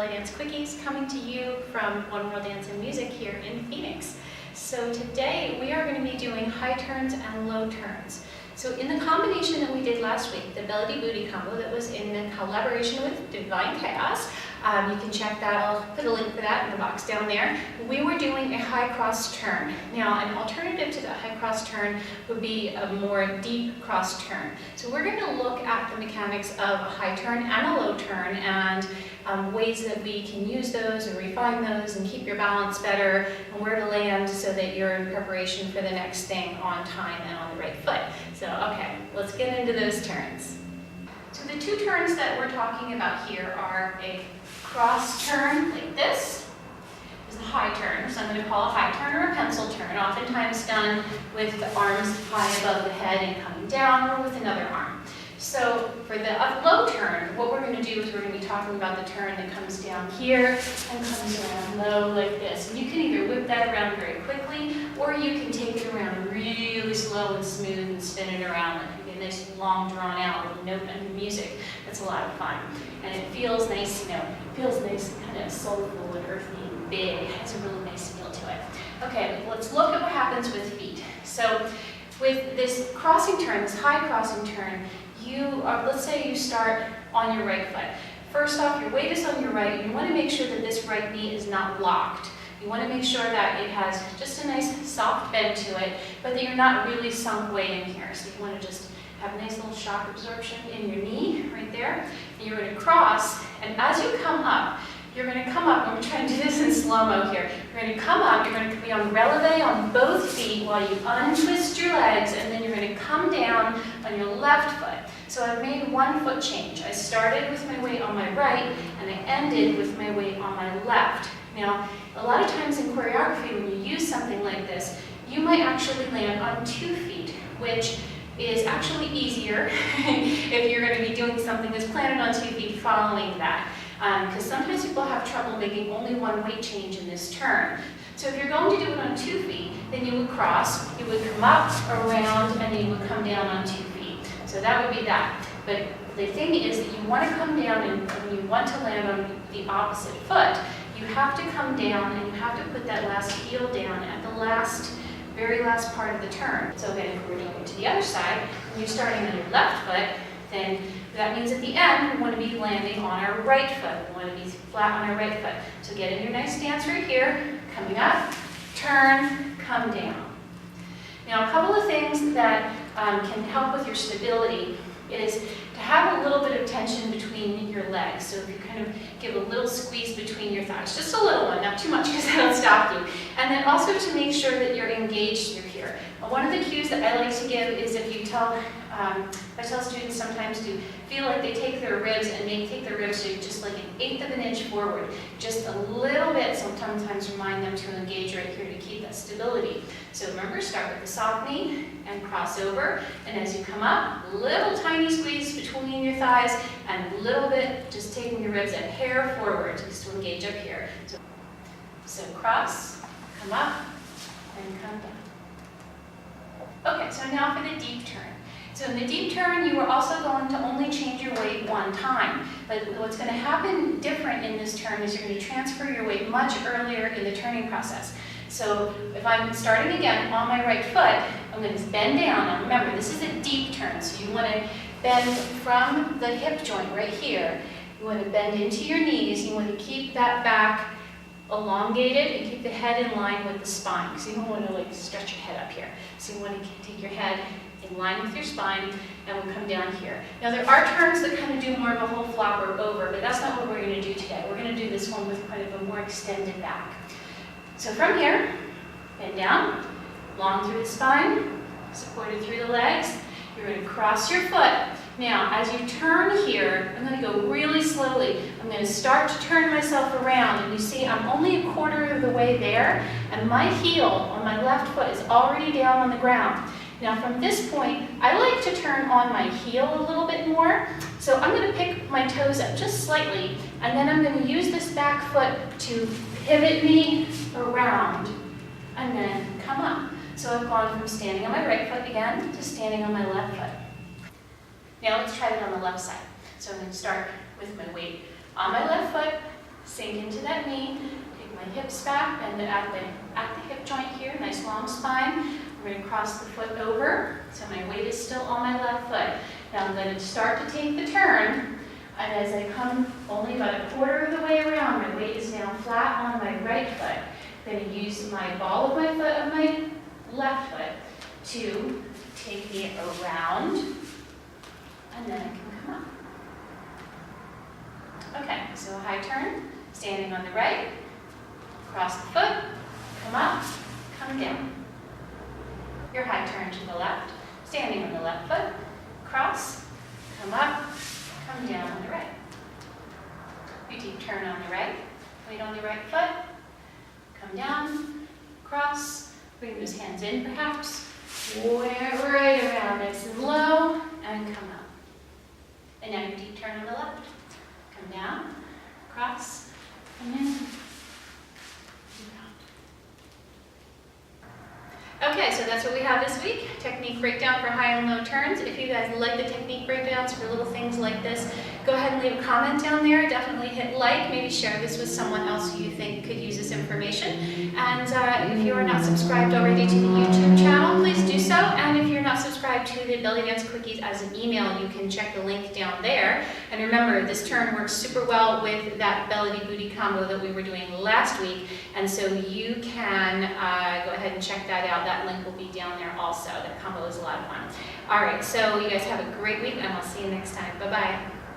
Bellydance Quickies, coming to you from One World Dance and Music here in Phoenix. So today we are going to be doing high turns and low turns. So in the combination that we did last week, the Belly Booty combo that was in collaboration with Divine Chaos, you can check that. I'll put a link for that in the box down there. We were doing a high cross turn. Now, an alternative to that high cross turn would be a more deep cross turn. So we're going to look at the mechanics of a high turn and a low turn and ways that we can use those and refine those and keep your balance better and where to land so that you're in preparation for the next thing on time and on the right foot. So, okay, let's get into those turns. So the two turns that we're talking about here are a cross turn like this is a high turn. So I'm going to call a high turn or a pencil turn, oftentimes done with the arms high above the head and coming down or with another arm. So for the low turn, what we're going to do is we're going to be talking about the turn that comes down here and comes around low like this. And you can either whip that around very quickly or you can take it around really slow and smooth and spin it around like you get a nice long drawn out little note under music. That's a lot of fun. And it feels nice, you know, it feels nice and kind of soulful and earthy and big. It has a really nice feel to it. Okay, let's look at what happens with feet. So with this crossing turn, this high crossing turn, let's say you start on your right foot. First off, your weight is on your right. You want to make sure that this right knee is not locked. You want to make sure that it has just a nice soft bend to it, but that you're not really sunk way in here. So you want to just have a nice little shock absorption in your knee right there. And you're going to cross, and as you come up, you're going to come up, and we're trying to do this in slow-mo here. You're going to come up, you're going to be on releve on both feet while you untwist your legs, and then you're going to come down on your left foot. So I've made one foot change. I started with my weight on my right, and I ended with my weight on my left. Now, a lot of times in choreography, when you use something like this, you might actually land on 2 feet, which is actually easier if you're going to be doing something that's planted on 2 feet following that. Because sometimes people have trouble making only one weight change in this turn. So if you're going to do it on 2 feet, then you would cross, you would come up, around, and then you would come down on 2 feet. So that would be that. But the thing is that you want to come down and when you want to land on the opposite foot, you have to come down and you have to put that last heel down at the very last part of the turn. So again, if we're doing it to the other side, when you're starting on your left foot, then that means at the end, we want to be landing on our right foot. We want to be flat on our right foot. So get in your nice stance right here, coming up, turn, come down. Now, a couple of things that can help with your stability is to have a little bit of tension between your legs. So if you kind of give a little squeeze between your thighs, just a little one, not too much because that'll stop you. And then also to make sure that you're engaged through here. One of the cues that I like to give is if you I tell students sometimes to feel like they take their ribs and take their ribs to just like 1/8 of an inch forward. Just a little bit, sometimes remind them to engage right here to keep that stability. So remember, start with the soft knee and cross over. And as you come up, little tiny squeeze between your thighs and a little bit just taking your ribs a hair forward just to engage up here. So cross, come up, and come down. Okay, so now for the deep turn. So in the deep turn, you are also going to only change your weight one time. But what's going to happen different in this turn is you're going to transfer your weight much earlier in the turning process. So if I'm starting again on my right foot, I'm going to bend down. Now remember, this is a deep turn, so you want to bend from the hip joint right here. You want to bend into your knees. You want to keep that back elongated and keep the head in line with the spine. So you don't want to like stretch your head up here. So you want to take your head in line with your spine, and we'll come down here. Now there are turns that kind of do more of a whole flopper over, but that's not what we're going to do today. We're going to do this one with kind of a more extended back. So from here, bend down, long through the spine, supported through the legs. You're going to cross your foot. Now, as you turn here, I'm going to go really slowly. I'm going to start to turn myself around, and you see I'm only 1/4 of the way there, and my heel on my left foot is already down on the ground. Now from this point, I like to turn on my heel a little bit more. So I'm going to pick my toes up just slightly, and then I'm going to use this back foot to pivot me around, and then come up. So I've gone from standing on my right foot again to standing on my left foot. Now let's try that on the left side. So I'm going to start with my weight on my left foot, Sink into that knee. Take my hips back, bend it at the hip joint here, nice long spine. We're going to cross the foot over, so my weight is still on my left foot. Now I'm going to start to take the turn, and as I come only about a quarter of the way around, my weight is now flat on my right foot. I'm going to use my ball of my foot of my left foot to take me around, and then I can come up. Okay, so a high turn, standing on the right, cross the foot, come up, come down. Your high turn to the left, standing on the left foot, cross, come up, come down on the right. Your deep turn on the right, weight on the right foot, come down, cross, bring those hands in perhaps, right around nice and low, and come up. And now your deep turn on the left, come down, cross, come in. Okay, so that's what we have this week. Technique breakdown for high and low turns. If you guys like the technique breakdowns for little things like this, go ahead and leave a comment down there. Definitely hit like, maybe share this with someone else who you think could use this information. And if you are not subscribed already to the YouTube channel, please do so. And if you're not subscribed to the Bellydance Quickies as an email, you can check the link down there. And remember, this turn works super well with that belly booty combo that we were doing last week. And so you can go ahead and check that out. That link will be down there also. That combo is a lot of fun. All right, so you guys have a great week, and I'll see you next time. Bye-bye.